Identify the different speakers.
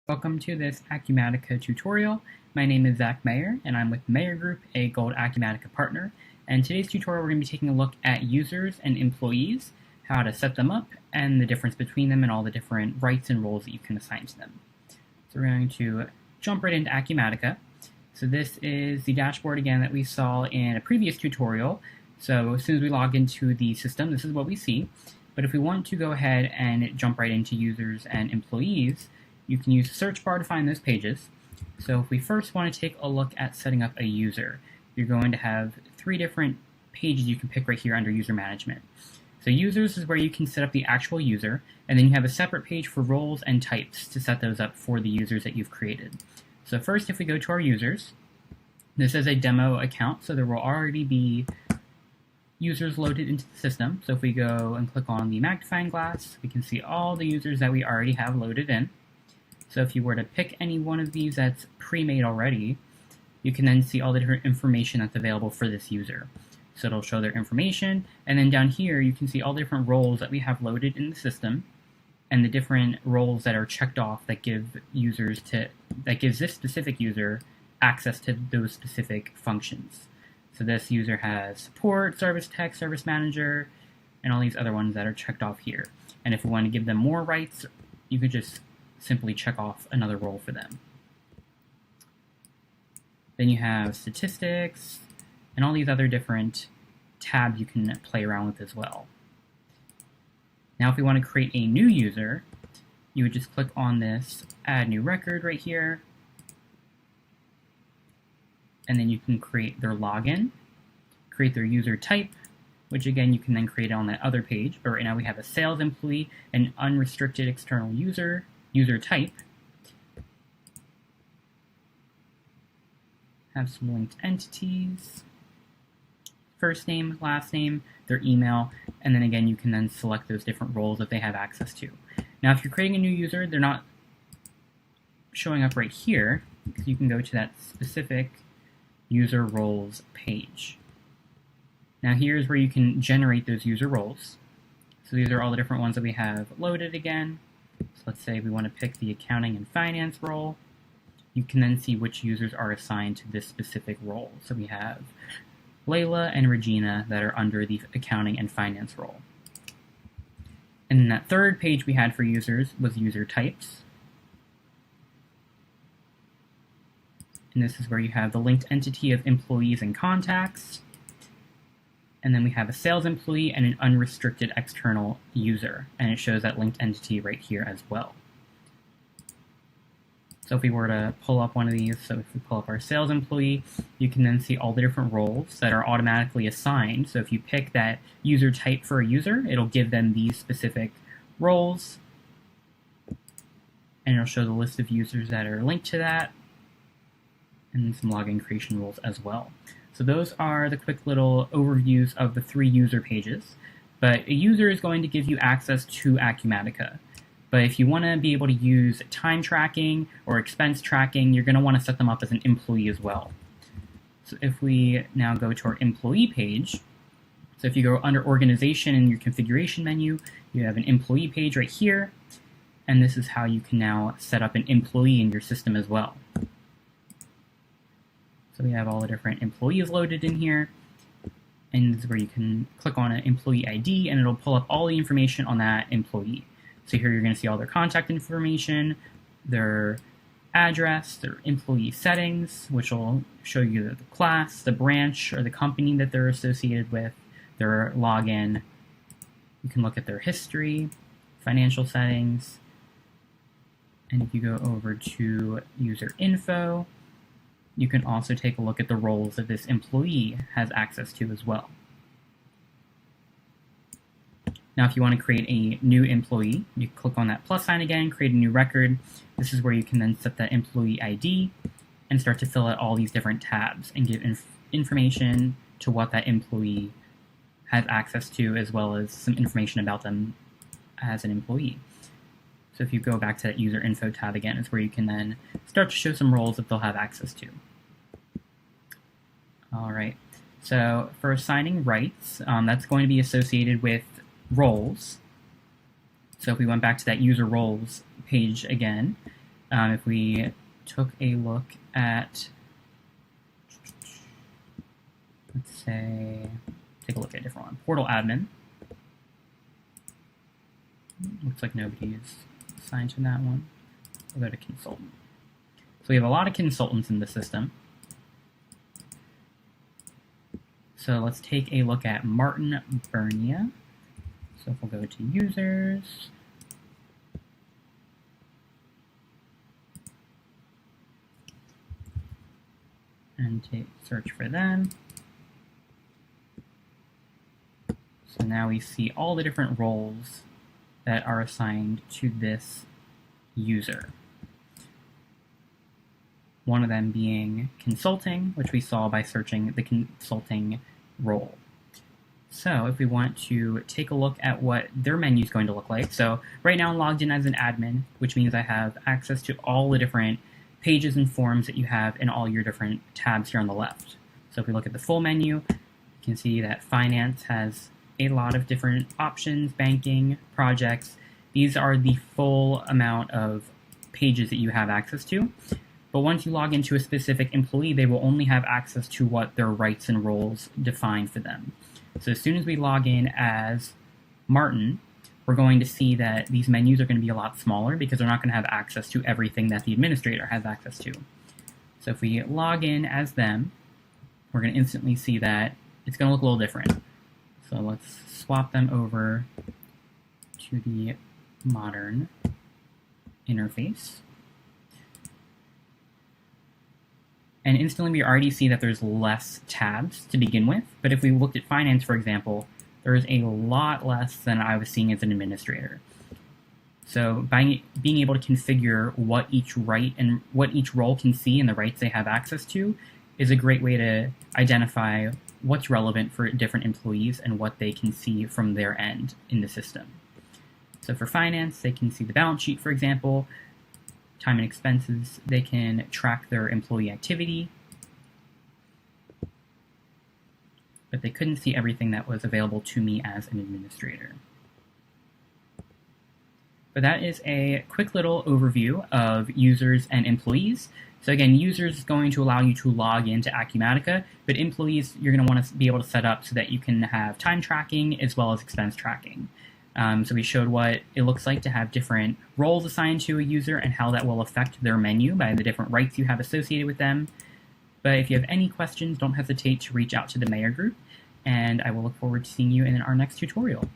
Speaker 1: Welcome to this Acumatica tutorial. My name is Zach Mayer, and I'm with Mayer Group, a Gold Acumatica partner. And today's tutorial, we're going to be taking a look at users and employees, how to set them up, and the difference between them and all the different rights and roles that you can assign to them. So we're going to jump right into Acumatica. So this is the dashboard again that we saw in a previous tutorial. So as soon as we log into the system, this is what we see. But if we want to go ahead and jump right into users and employees, you can use the search bar to find those pages. So if we first want to take a look at setting up a user, you're going to have three different pages you can pick right here under user management. So users is where you can set up the actual user, and then you have a separate page for roles and types to set those up for the users that you've created. So first, if we go to our users, this is a demo account, so there will already be users loaded into the system. So if we go and click on the magnifying glass, we can see all the users that we already have loaded in. So if you were to pick any one of these that's pre-made already, you can then see all the different information that's available for this user. So it'll show their information, and then down here you can see all the different roles that we have loaded in the system, and the different roles that are checked off that gives this specific user access to those specific functions. So this user has support, service tech, service manager, and all these other ones that are checked off here. And if we want to give them more rights, you could just simply check off another role for them. Then you have statistics and all these other different tabs you can play around with as well. Now if we want to create a new user, you would just click on this add new record right here, and then you can create their login, create their user type, which again you can then create on that other page. But right now we have a sales employee, an unrestricted external user type, have some linked entities, first name, last name, their email, and then again you can then select those different roles that they have access to. Now if you're creating a new user, they're not showing up right here, because you can go to that specific user roles page. Now here's where you can generate those user roles. So these are all the different ones that we have loaded again. So let's say we want to pick the accounting and finance role. You can then see which users are assigned to this specific role. So we have Layla and Regina that are under the accounting and finance role. And then that third page we had for users was user types. And this is where you have the linked entity of employees and contacts. And then we have a sales employee and an unrestricted external user, and it shows that linked entity right here as well. So if we were to pull up one of these, so if we pull up our sales employee, you can then see all the different roles that are automatically assigned. So if you pick that user type for a user, it'll give them these specific roles, and it'll show the list of users that are linked to that, and some login creation rules as well. So those are the quick little overviews of the three user pages. But a user is going to give you access to Acumatica. But if you want to be able to use time tracking or expense tracking, you're going to want to set them up as an employee as well. So if we now go to our employee page, so if you go under organization in your configuration menu, you have an employee page right here. And this is how you can now set up an employee in your system as well. So we have all the different employees loaded in here, and this is where you can click on an employee ID and it'll pull up all the information on that employee. So here you're going to see all their contact information, their address, their employee settings, which will show you the class, the branch, or the company that they're associated with, their login. You can look at their history, financial settings, and if you go over to user info, you can also take a look at the roles that this employee has access to as well. Now if you want to create a new employee, you click on that plus sign again, create a new record. This is where you can then set that employee ID and start to fill out all these different tabs and give information to what that employee has access to, as well as some information about them as an employee. So if you go back to that user info tab again, is where you can then start to show some roles that they'll have access to. All right, so for assigning rights, that's going to be associated with roles. So if we went back to that user roles page again, If we took a look at, let's say, take a look at a different one, portal admin. Looks like nobody's assigned to that one. We'll go to consultant. So we have a lot of consultants in the system. So let's take a look at Martin Bernia. So if we'll go to users, and search for them. So now we see all the different roles that are assigned to this user. One of them being consulting, which we saw by searching the consulting role. So if we want to take a look at what their menu is going to look like, so right now I'm logged in as an admin, which means I have access to all the different pages and forms that you have in all your different tabs here on the left. So if we look at the full menu, you can see that finance has a lot of different options, banking, projects. These are the full amount of pages that you have access to. But once you log into a specific employee, they will only have access to what their rights and roles define for them. So as soon as we log in as Martin, we're going to see that these menus are going to be a lot smaller because they're not going to have access to everything that the administrator has access to. So if we log in as them, we're going to instantly see that it's going to look a little different. So let's swap them over to the modern interface. And instantly we already see that there's less tabs to begin with. But if we looked at finance, for example, there's a lot less than I was seeing as an administrator. So by being able to configure what each right and what each role can see and the rights they have access to is a great way to identify what's relevant for different employees and what they can see from their end in the system. So for finance, they can see the balance sheet, for example, time and expenses, they can track their employee activity, but they couldn't see everything that was available to me as an administrator. But that is a quick little overview of users and employees. So again, users is going to allow you to log into Acumatica, but employees you're going to want to be able to set up so that you can have time tracking as well as expense tracking. So we showed what it looks like to have different roles assigned to a user and how that will affect their menu by the different rights you have associated with them. But if you have any questions, don't hesitate to reach out to the Mayor Group, and I will look forward to seeing you in our next tutorial.